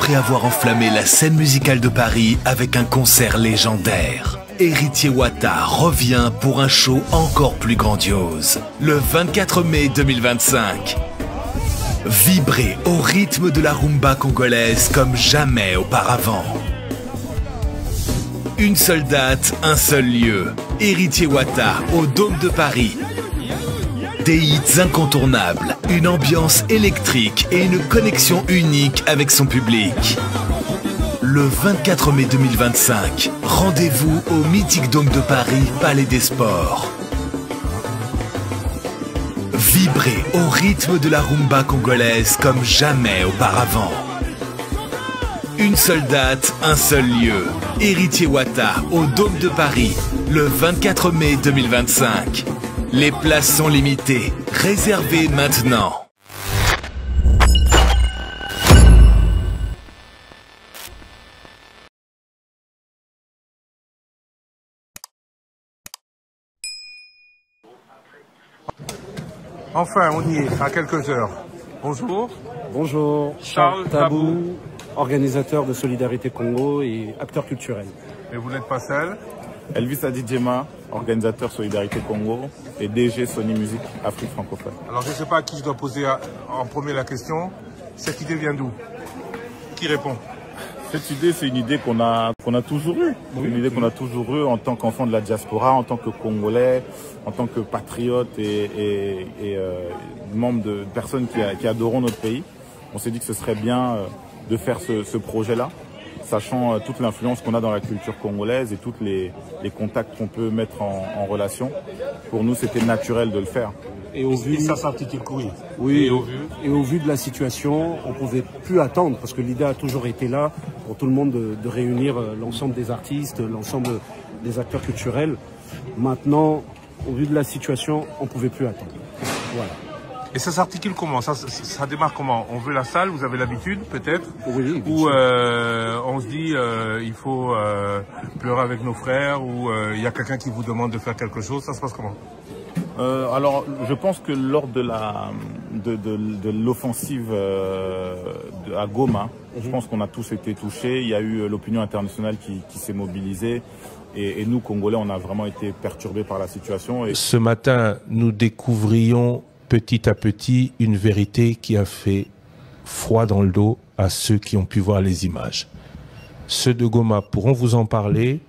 Après avoir enflammé la scène musicale de Paris avec un concert légendaire, Héritier Wata revient pour un show encore plus grandiose. Le 24 mai 2025. Vibrez au rythme de la rumba congolaise comme jamais auparavant. Une seule date, un seul lieu. Héritier Wata au Dôme de Paris. Des hits incontournables, une ambiance électrique et une connexion unique avec son public. Le 24 mai 2025, rendez-vous au mythique Dôme de Paris, Palais des Sports. Vibrez au rythme de la rumba congolaise comme jamais auparavant. Une seule date, un seul lieu. Héritier Wata au Dôme de Paris, le 24 mai 2025. Les places sont limitées. Réservez maintenant. Enfin, on y est, à quelques heures. Bonjour. Bonjour, Charles Tabou, organisateur de Solidarité Congo et acteur culturel. Et vous n'êtes pas seul? Elvis Adidjema, organisateur Solidarité Congo et DG Sony Music Afrique francophone. Alors je ne sais pas à qui je dois poser en premier la question. Cette idée vient d'où? Qui répond? Cette idée, c'est une idée qu'on a toujours eue. Oui. Une idée qu'on a toujours eue en tant qu'enfant de la diaspora, en tant que Congolais, en tant que patriote et membre de personnes qui adorons notre pays. On s'est dit que ce serait bien de faire ce projet-là, sachant toute l'influence qu'on a dans la culture congolaise et tous les contacts qu'on peut mettre en relation. Pour nous, c'était naturel de le faire. Et ça s'articule oui. Oui, et au vu de la situation, on ne pouvait plus attendre, parce que l'idée a toujours été là, pour tout le monde, de réunir l'ensemble des artistes, l'ensemble des acteurs culturels. Maintenant, au vu de la situation, on ne pouvait plus attendre. Voilà. Et ça s'articule comment? Ça démarre comment? On veut la salle, vous avez l'habitude peut-être? Oui. Ou on se dit il faut pleurer avec nos frères, ou il y a quelqu'un qui vous demande de faire quelque chose, ça se passe comment? Alors, je pense que lors de l'offensive à Goma, je pense qu'on a tous été touchés. Il y a eu l'opinion internationale qui s'est mobilisée. Et nous, Congolais, on a vraiment été perturbés par la situation. Et ce matin, nous découvrions petit à petit une vérité qui a fait froid dans le dos à ceux qui ont pu voir les images. Ceux de Goma pourront vous en parler,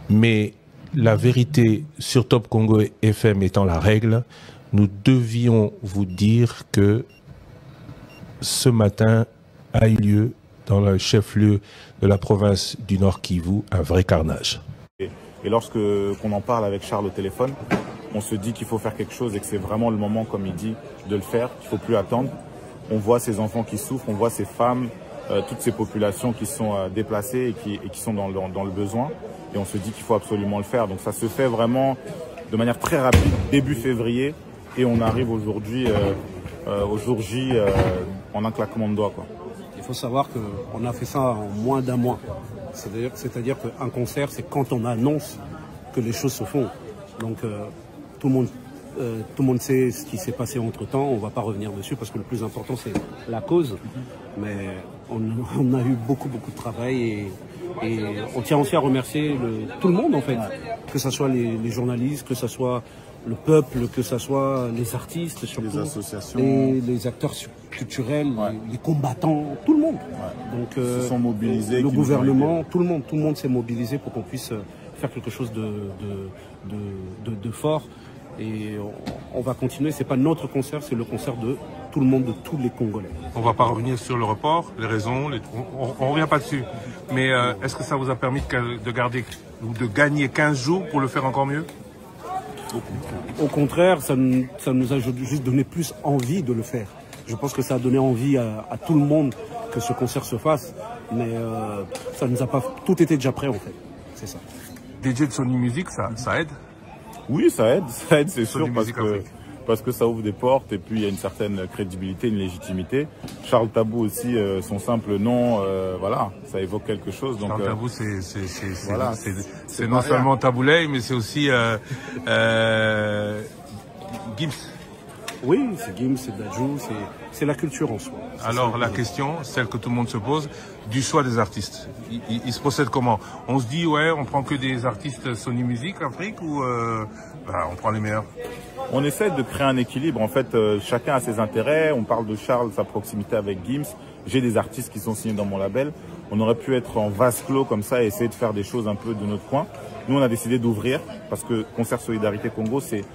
mais la vérité sur Top Congo FM étant la règle, nous devions vous dire que ce matin a eu lieu dans le chef-lieu de la province du Nord Kivu un vrai carnage. Et lorsque qu'on en parle avec Charles au téléphone, on se dit qu'il faut faire quelque chose et que c'est vraiment le moment, comme il dit, de le faire, qu'il ne faut plus attendre. On voit ces enfants qui souffrent, on voit ces femmes, toutes ces populations qui sont déplacées et qui sont dans le besoin. Et on se dit qu'il faut absolument le faire. Donc ça se fait vraiment de manière très rapide, début février. Et on arrive aujourd'hui, au jour J, en un claquement de doigts, quoi. Il faut savoir qu'on a fait ça en moins d'un mois. C'est-à-dire qu'un concert, c'est quand on annonce que les choses se font. Donc tout le monde sait ce qui s'est passé entre-temps. On ne va pas revenir dessus parce que le plus important, c'est la cause. Mais on a eu beaucoup de travail et on tient aussi à remercier tout le monde, en fait. Que ce soit les journalistes, que ce soit le peuple, que ce soit les artistes, surtout, les associations, les acteurs culturels, les combattants, tout le monde. Ouais. Donc, se sont mobilisés, le gouvernement, tout le monde s'est mobilisé pour qu'on puisse faire quelque chose de fort. Et on va continuer. C'est pas notre concert, c'est le concert de tout le monde, de tous les Congolais. On va pas revenir sur le report, les raisons, on revient pas dessus. Mais est-ce que ça vous a permis de garder ou de gagner 15 jours pour le faire encore mieux? Au contraire, ça nous a juste donné plus envie de le faire. Je pense que ça a donné envie à tout le monde que ce concert se fasse. Mais ça nous a pas... Tout était déjà prêt, en fait. C'est ça. DJ de Sony Music, ça aide? Oui, ça aide, c'est sûr, parce que ça ouvre des portes et puis il y a une certaine crédibilité, une légitimité. Charles Tabou aussi, son simple nom, voilà, ça évoque quelque chose. Donc, Charles Tabou, c'est non seulement Taboulay, mais c'est aussi Gims. Oui, c'est Gims, c'est Dadju, c'est la culture en soi. Alors la question, celle que tout le monde se pose, du choix des artistes. Il se procède comment? On se dit, ouais, on prend que des artistes Sony Music Afrique ou on prend les meilleurs? On essaie de créer un équilibre. En fait, chacun a ses intérêts. On parle de Charles, sa proximité avec Gims. J'ai des artistes qui sont signés dans mon label. On aurait pu être en vase clos comme ça et essayer de faire des choses un peu de notre coin. Nous, on a décidé d'ouvrir parce que Concert Solidarité Congo, c'est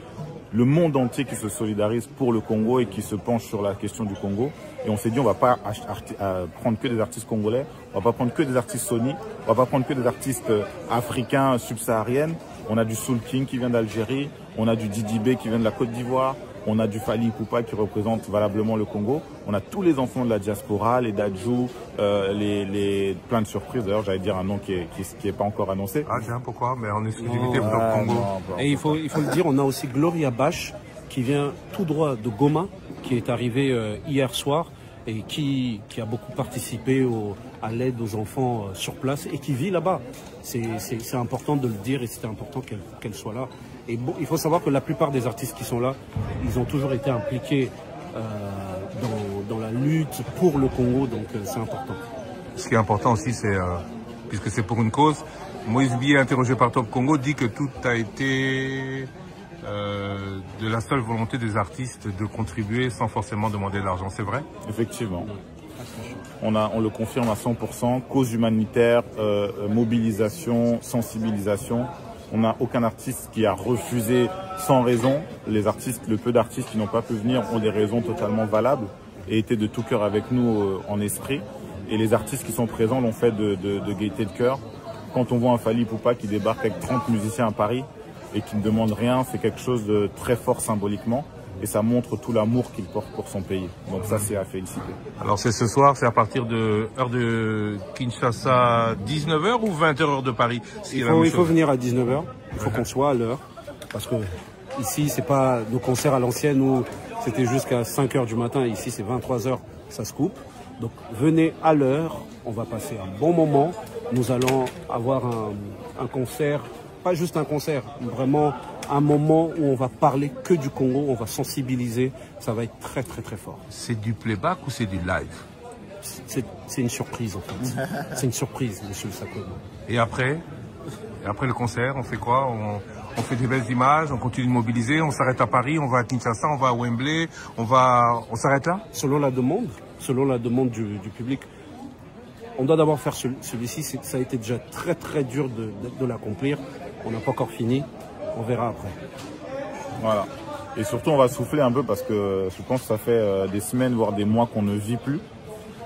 le monde entier qui se solidarise pour le Congo et qui se penche sur la question du Congo. Et on s'est dit, on va pas prendre que des artistes congolais, on va pas prendre que des artistes Sony, on va pas prendre que des artistes africains, subsahariennes. On a du Soul King qui vient d'Algérie, on a du Didi B qui vient de la Côte d'Ivoire, on a du Fally Ipupa qui représente valablement le Congo. On a tous les enfants de la diaspora, les Dadju, plein de surprises. D'ailleurs, j'allais dire un nom qui est pas encore annoncé. Ah tiens, pourquoi? Mais en exclusivité pour le Congo. Et il faut le dire, on a aussi Gloria Bash qui vient tout droit de Goma, qui est arrivée hier soir et qui a beaucoup participé à l'aide aux enfants sur place et qui vit là-bas. C'est important de le dire et c'était important qu'elle soit là. Et bon, il faut savoir que la plupart des artistes qui sont là, ils ont toujours été impliqués dans la lutte pour le Congo, donc c'est important. Ce qui est important aussi, c'est, puisque c'est pour une cause, Moïse Bié, interrogé par Top Congo, dit que tout a été de la seule volonté des artistes de contribuer sans forcément demander de l'argent. C'est vrai? Effectivement. On le confirme à 100%. Cause humanitaire, mobilisation, sensibilisation. On n'a aucun artiste qui a refusé sans raison. Les artistes, le peu d'artistes qui n'ont pas pu venir ont des raisons totalement valables et étaient de tout cœur avec nous en esprit. Et les artistes qui sont présents l'ont fait de gaieté de cœur. Quand on voit un Fally Ipupa qui débarque avec 30 musiciens à Paris et qui ne demande rien, c'est quelque chose de très fort symboliquement. Et ça montre tout l'amour qu'il porte pour son pays. Donc ça, c'est à féliciter. Alors c'est ce soir, c'est à partir de heure de Kinshasa, 19h ou 20h heure de Paris? Il faut venir à 19h, il faut qu'on soit à l'heure. Parce que ici, c'est pas nos concerts à l'ancienne où c'était jusqu'à 5h du matin. Ici, c'est 23h, ça se coupe. Donc venez à l'heure, on va passer un bon moment. Nous allons avoir un concert, pas juste un concert, vraiment un moment où on va parler que du Congo, on va sensibiliser, ça va être très très très fort. C'est du playback ou c'est du live? C'est une surprise en fait. C'est une surprise, monsieur Sakono. Et après le concert, on fait quoi? On fait des belles images, on continue de mobiliser, on s'arrête à Paris, on va à Kinshasa, on va à Wembley, on s'arrête là? Selon la demande du public. On doit d'abord faire celui-ci, ça a été déjà très très dur de l'accomplir. On n'a pas encore fini. On verra après. Voilà. Et surtout, on va souffler un peu parce que je pense que ça fait des semaines, voire des mois qu'on ne vit plus.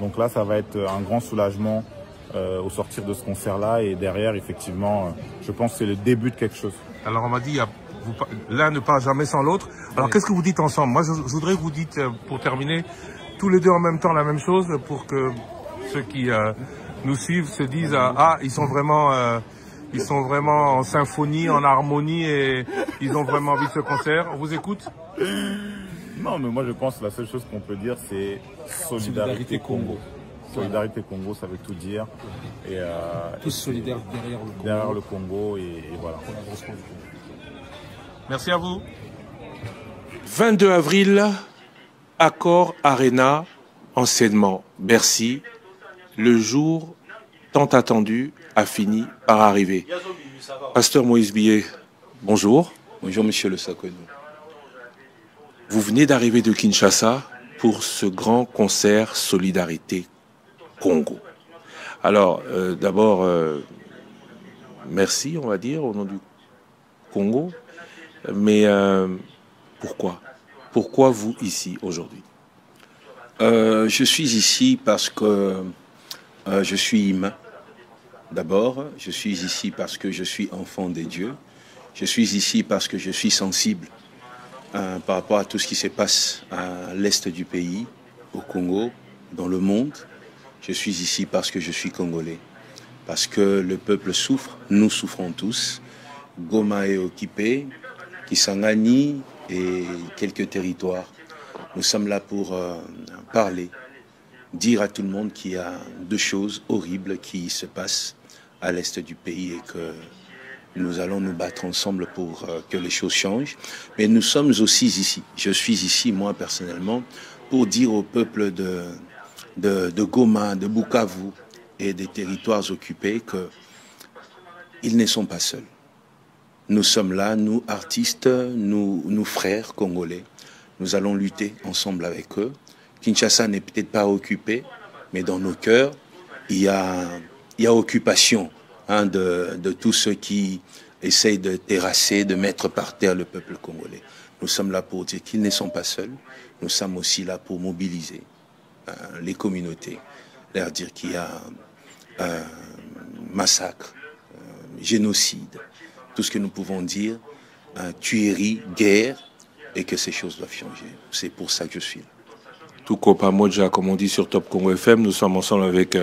Donc là, ça va être un grand soulagement au sortir de ce concert-là. Et derrière, effectivement, je pense que c'est le début de quelque chose. Alors, on m'a dit, l'un ne part jamais sans l'autre. Alors, oui. Qu'est-ce que vous dites ensemble? Moi, je voudrais que vous dites, pour terminer, tous les deux en même temps la même chose pour que ceux qui nous suivent se disent, ils sont vraiment en symphonie, en harmonie et ils ont vraiment envie de ce concert. On vous écoute? Non, mais moi je pense que la seule chose qu'on peut dire c'est Solidarité Congo. Solidarité Congo, ça veut tout dire. Et, tous solidaires derrière le Congo. Et voilà. Merci à vous. 22 avril, Accor Arena, enseignement Bercy. Le jour tant attendu a fini par arriver. Pasteur Moïse Bié, bonjour. Bonjour, monsieur le Sakono. Vous venez d'arriver de Kinshasa pour ce grand concert Solidarité Congo. Alors, d'abord, merci, on va dire, au nom du Congo. Mais pourquoi? Pourquoi vous ici aujourd'hui? Je suis ici parce que je suis humain. D'abord, je suis ici parce que je suis enfant des dieux. Je suis ici parce que je suis sensible par rapport à tout ce qui se passe à l'est du pays, au Congo, dans le monde. Je suis ici parce que je suis congolais. Parce que le peuple souffre, nous souffrons tous. Goma est occupé, Kisangani et quelques territoires. Nous sommes là pour parler, dire à tout le monde qu'il y a deux choses horribles qui se passent à l'est du pays et que Nous allons nous battre ensemble pour que les choses changent. Mais nous sommes aussi ici. Je suis ici, moi personnellement, pour dire au peuple de Goma, de Bukavu et des territoires occupés qu'ils ne sont pas seuls. Nous sommes là, nous artistes, nous frères congolais. Nous allons lutter ensemble avec eux. Kinshasa n'est peut-être pas occupé, mais dans nos cœurs, il y a occupation de tous ceux qui essayent de terrasser, de mettre par terre le peuple congolais. Nous sommes là pour dire qu'ils ne sont pas seuls. Nous sommes aussi là pour mobiliser les communautés, leur dire qu'il y a massacre, génocide, tout ce que nous pouvons dire, tuerie, guerre, et que ces choses doivent changer. C'est pour ça que je suis là. Tout Moja, comme on dit sur Top Congo FM, nous sommes ensemble avec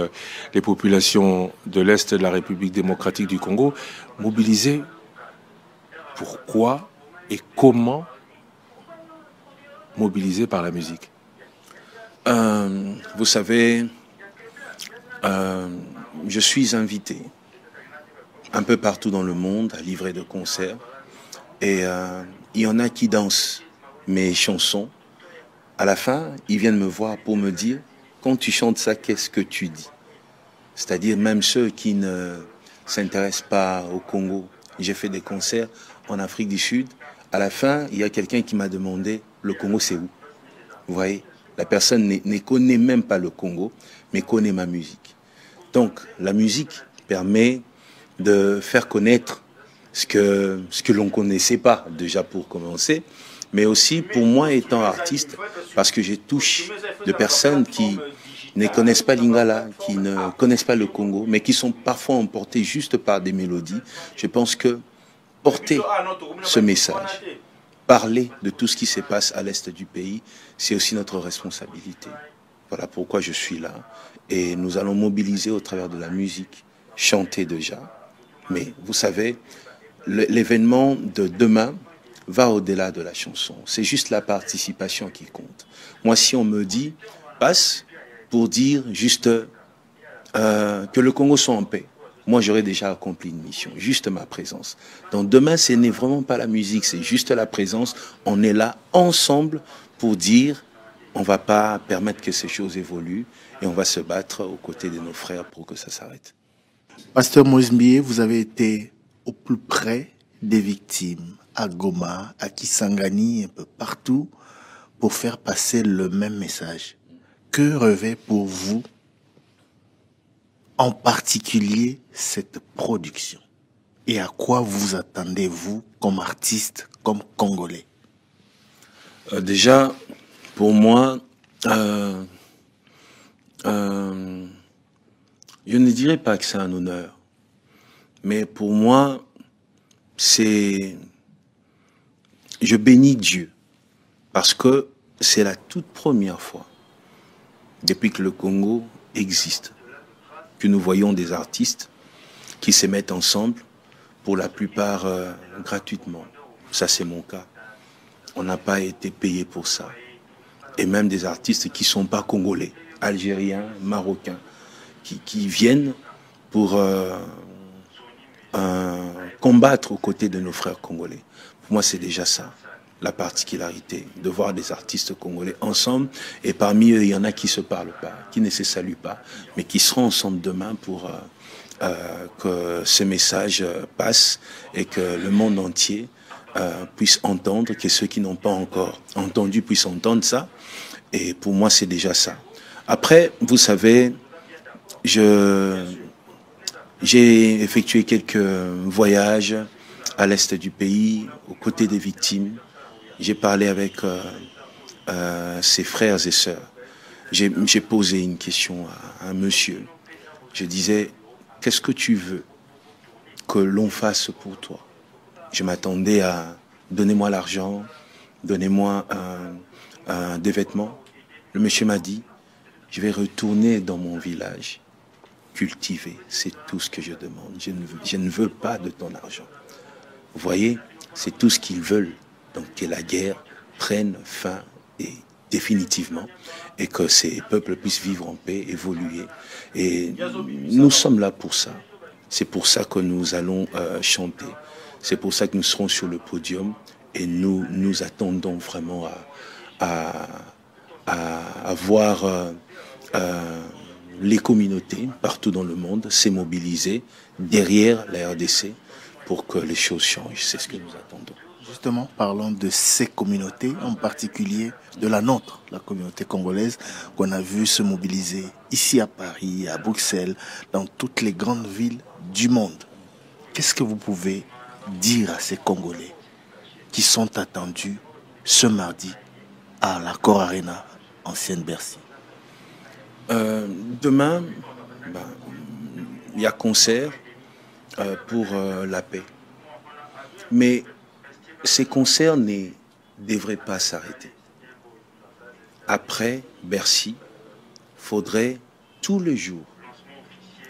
les populations de l'Est de la République démocratique du Congo, mobilisées. Pourquoi et comment mobilisés par la musique? Vous savez, je suis invité un peu partout dans le monde à livrer de concerts et il y en a qui dansent mes chansons. À la fin, ils viennent me voir pour me dire « Quand tu chantes ça, qu'est-ce que tu dis ?» C'est-à-dire même ceux qui ne s'intéressent pas au Congo. J'ai fait des concerts en Afrique du Sud. À la fin, il y a quelqu'un qui m'a demandé « Le Congo, c'est où ?» Vous voyez, la personne ne connaît même pas le Congo, mais connaît ma musique. Donc, la musique permet de faire connaître ce que l'on ne connaissait pas, déjà pour commencer, mais aussi pour moi étant artiste, parce que je touche de personnes qui ne connaissent pas Lingala, qui ne connaissent pas le Congo, mais qui sont parfois emportées juste par des mélodies. Je pense que porter ce message, parler de tout ce qui se passe à l'est du pays, c'est aussi notre responsabilité. Voilà pourquoi je suis là. Et nous allons mobiliser au travers de la musique, chanter déjà. Mais vous savez, l'événement de demain va au-delà de la chanson. C'est juste la participation qui compte. Moi, si on me dit, passe pour dire juste que le Congo soit en paix, moi, j'aurais déjà accompli une mission, juste ma présence. Donc demain, ce n'est vraiment pas la musique, c'est juste la présence. On est là ensemble pour dire, on ne va pas permettre que ces choses évoluent et on va se battre aux côtés de nos frères pour que ça s'arrête. Pasteur Moïse Mbié, vous avez été au plus près des victimes, à Goma, à Kisangani, un peu partout, pour faire passer le même message. Que revêt pour vous, en particulier, cette production? Et à quoi vous attendez-vous comme artiste, comme Congolais? Déjà, pour moi, je ne dirais pas que c'est un honneur, mais pour moi, je bénis Dieu, parce que c'est la toute première fois, depuis que le Congo existe, que nous voyons des artistes qui se mettent ensemble, pour la plupart gratuitement. Ça, c'est mon cas. On n'a pas été payé pour ça. Et même des artistes qui ne sont pas congolais, algériens, marocains, qui viennent pour combattre aux côtés de nos frères congolais. Pour moi, c'est déjà ça, la particularité, de voir des artistes congolais ensemble. Et parmi eux, il y en a qui ne se parlent pas, qui ne se saluent pas, mais qui seront ensemble demain pour que ce message passe et que le monde entier puisse entendre, que ceux qui n'ont pas encore entendu puissent entendre ça. Et pour moi, c'est déjà ça. Après, vous savez, j'ai effectué quelques voyages à l'est du pays, aux côtés des victimes. J'ai parlé avec ses frères et sœurs. J'ai posé une question à un monsieur. Je disais, qu'est-ce que tu veux que l'on fasse pour toi? Je m'attendais à donnez-moi l'argent, donnez-moi des vêtements. Le monsieur m'a dit, je vais retourner dans mon village, cultiver, c'est tout ce que je demande. Je ne veux pas de ton argent. Vous voyez, c'est tout ce qu'ils veulent. Donc que la guerre prenne fin et définitivement et que ces peuples puissent vivre en paix, évoluer. Et nous sommes là pour ça. C'est pour ça que nous allons chanter. C'est pour ça que nous serons sur le podium et nous attendons vraiment à voir les communautés partout dans le monde se mobiliser derrière la RDC pour que les choses changent. C'est ce que nous attendons. Justement, parlons de ces communautés, en particulier de la nôtre, la communauté congolaise, qu'on a vu se mobiliser ici à Paris, à Bruxelles, dans toutes les grandes villes du monde. Qu'est-ce que vous pouvez dire à ces Congolais qui sont attendus ce mardi à l'Accor Arena, ancienne Bercy? Demain, il y a concert pour la paix. Mais ces concerts ne devraient pas s'arrêter. Après Bercy, il faudrait tous les jours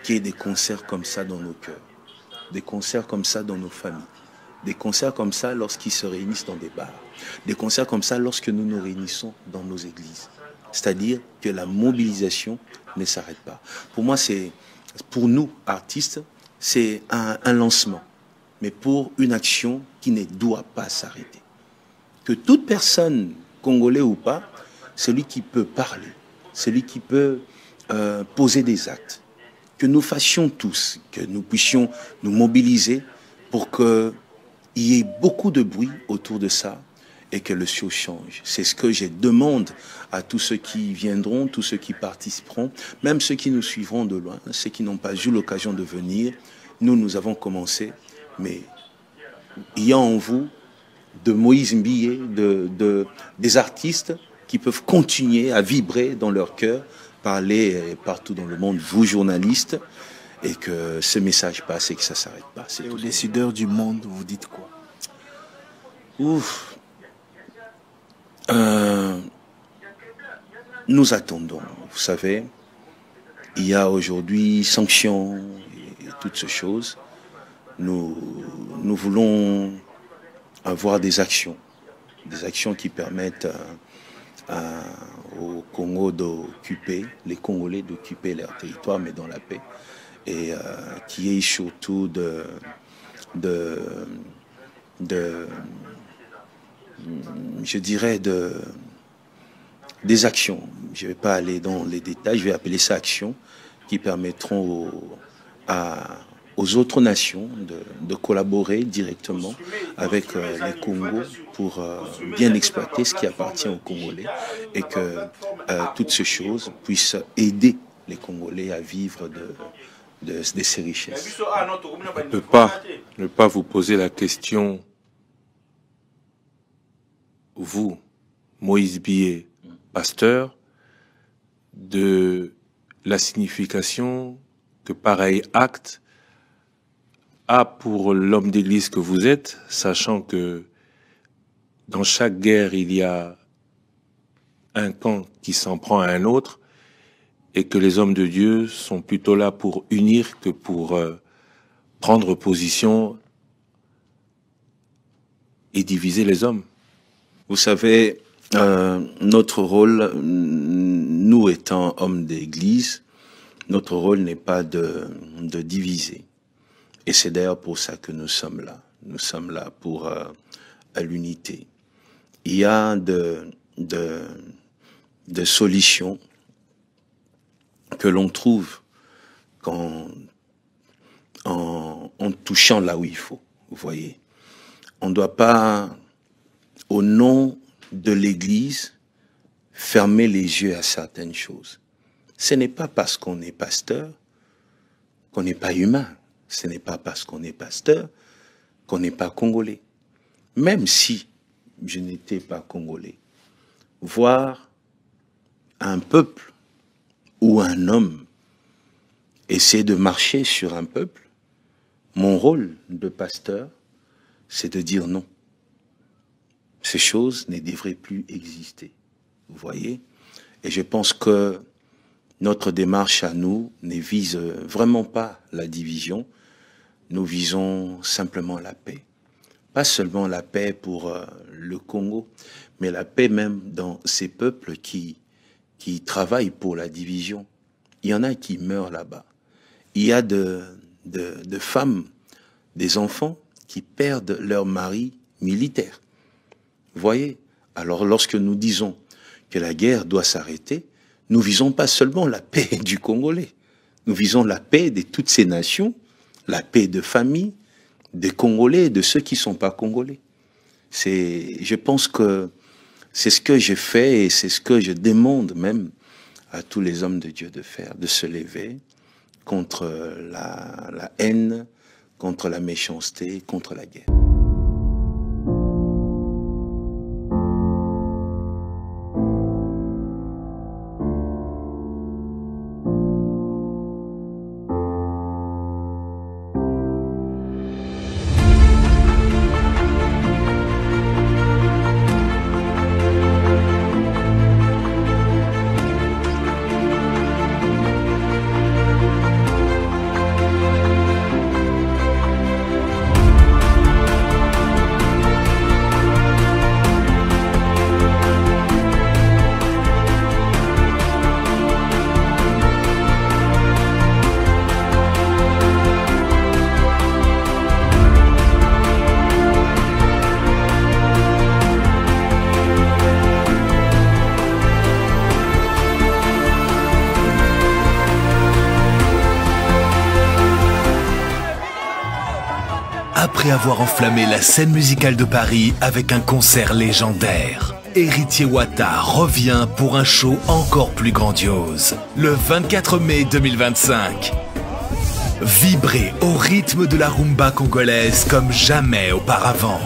qu'il y ait des concerts comme ça dans nos cœurs, des concerts comme ça dans nos familles, des concerts comme ça lorsqu'ils se réunissent dans des bars, des concerts comme ça lorsque nous nous réunissons dans nos églises. C'est-à-dire que la mobilisation ne s'arrête pas. Pour moi, pour nous, artistes, c'est un lancement, mais pour une action qui ne doit pas s'arrêter. Que toute personne, congolais ou pas, celui qui peut parler, celui qui peut poser des actes, que nous fassions tous, que nous puissions nous mobiliser pour qu'il y ait beaucoup de bruit autour de ça et que le show change. C'est ce que je demande à tous ceux qui viendront, tous ceux qui participeront, même ceux qui nous suivront de loin, ceux qui n'ont pas eu l'occasion de venir. Nous avons commencé, mais il y a en vous de Moïse Mbié, des artistes qui peuvent continuer à vibrer dans leur cœur, parler partout dans le monde, vous journalistes, et que ce message passe et que ça ne s'arrête pas. Et aux décideurs du monde, vous dites quoi? Ouf. Nous attendons, vous savez, il y a aujourd'hui sanctions et toutes ces choses. Nous voulons avoir des actions qui permettent au Congo d'occuper, les Congolais d'occuper leur territoire, mais dans la paix, et qui est surtout je dirais des actions. Je ne vais pas aller dans les détails, je vais appeler ça actions qui permettront aux autres nations de collaborer directement avec les Congos pour bien exploiter ce qui appartient aux Congolais et que toutes ces choses puissent aider les Congolais à vivre de ces richesses. On ne peut pas ne pas vous poser la question, vous, Moïse Mbié, pasteur, de la signification que pareil acte a pour l'homme d'église que vous êtes, sachant que dans chaque guerre, il y a un camp qui s'en prend à un autre, et que les hommes de Dieu sont plutôt là pour unir que pour prendre position et diviser les hommes. Vous savez, notre rôle, nous étant hommes d'église, notre rôle n'est pas de diviser. Et c'est d'ailleurs pour ça que nous sommes là. Nous sommes là pour l'unité. Il y a de solutions que l'on trouve en touchant là où il faut. Vous voyez, on ne doit pas, au nom de l'Église, fermer les yeux à certaines choses. Ce n'est pas parce qu'on est pasteur qu'on n'est pas humain. Ce n'est pas parce qu'on est pasteur qu'on n'est pas congolais. Même si je n'étais pas congolais, voir un peuple ou un homme essayer de marcher sur un peuple, mon rôle de pasteur, c'est de dire non. Ces choses ne devraient plus exister. Vous voyez? Et je pense que notre démarche à nous ne vise vraiment pas la division. Nous visons simplement la paix. Pas seulement la paix pour le Congo, mais la paix même dans ces peuples qui travaillent pour la division. Il y en a qui meurent là-bas. Il y a de de femmes, des enfants qui perdent leur mari militaire. Vous voyez? Alors lorsque nous disons que la guerre doit s'arrêter, nous visons pas seulement la paix du Congolais. Nous visons la paix de toutes ces nations, la paix de famille, des Congolais et de ceux qui ne sont pas Congolais. Je pense que c'est ce que je fais et c'est ce que je demande même à tous les hommes de Dieu de faire, de se lever contre la haine, contre la méchanceté, contre la guerre. Après avoir enflammé la scène musicale de Paris avec un concert légendaire, Héritier Wata revient pour un show encore plus grandiose, le 24 mai 2025. Vibrez au rythme de la rumba congolaise comme jamais auparavant.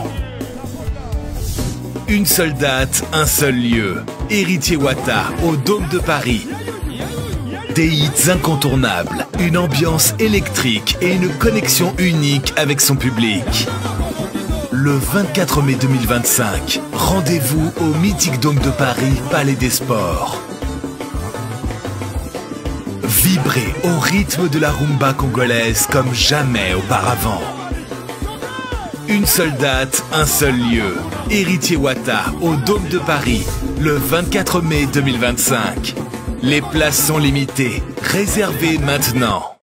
Une seule date, un seul lieu. Héritier Wata au Dôme de Paris. Des hits incontournables, une ambiance électrique et une connexion unique avec son public. Le 24 mai 2025, rendez-vous au mythique Dôme de Paris, Palais des Sports. Vibrez au rythme de la rumba congolaise comme jamais auparavant. Une seule date, un seul lieu. Héritier Wata au Dôme de Paris, le 24 mai 2025. Les places sont limitées. Réservez maintenant.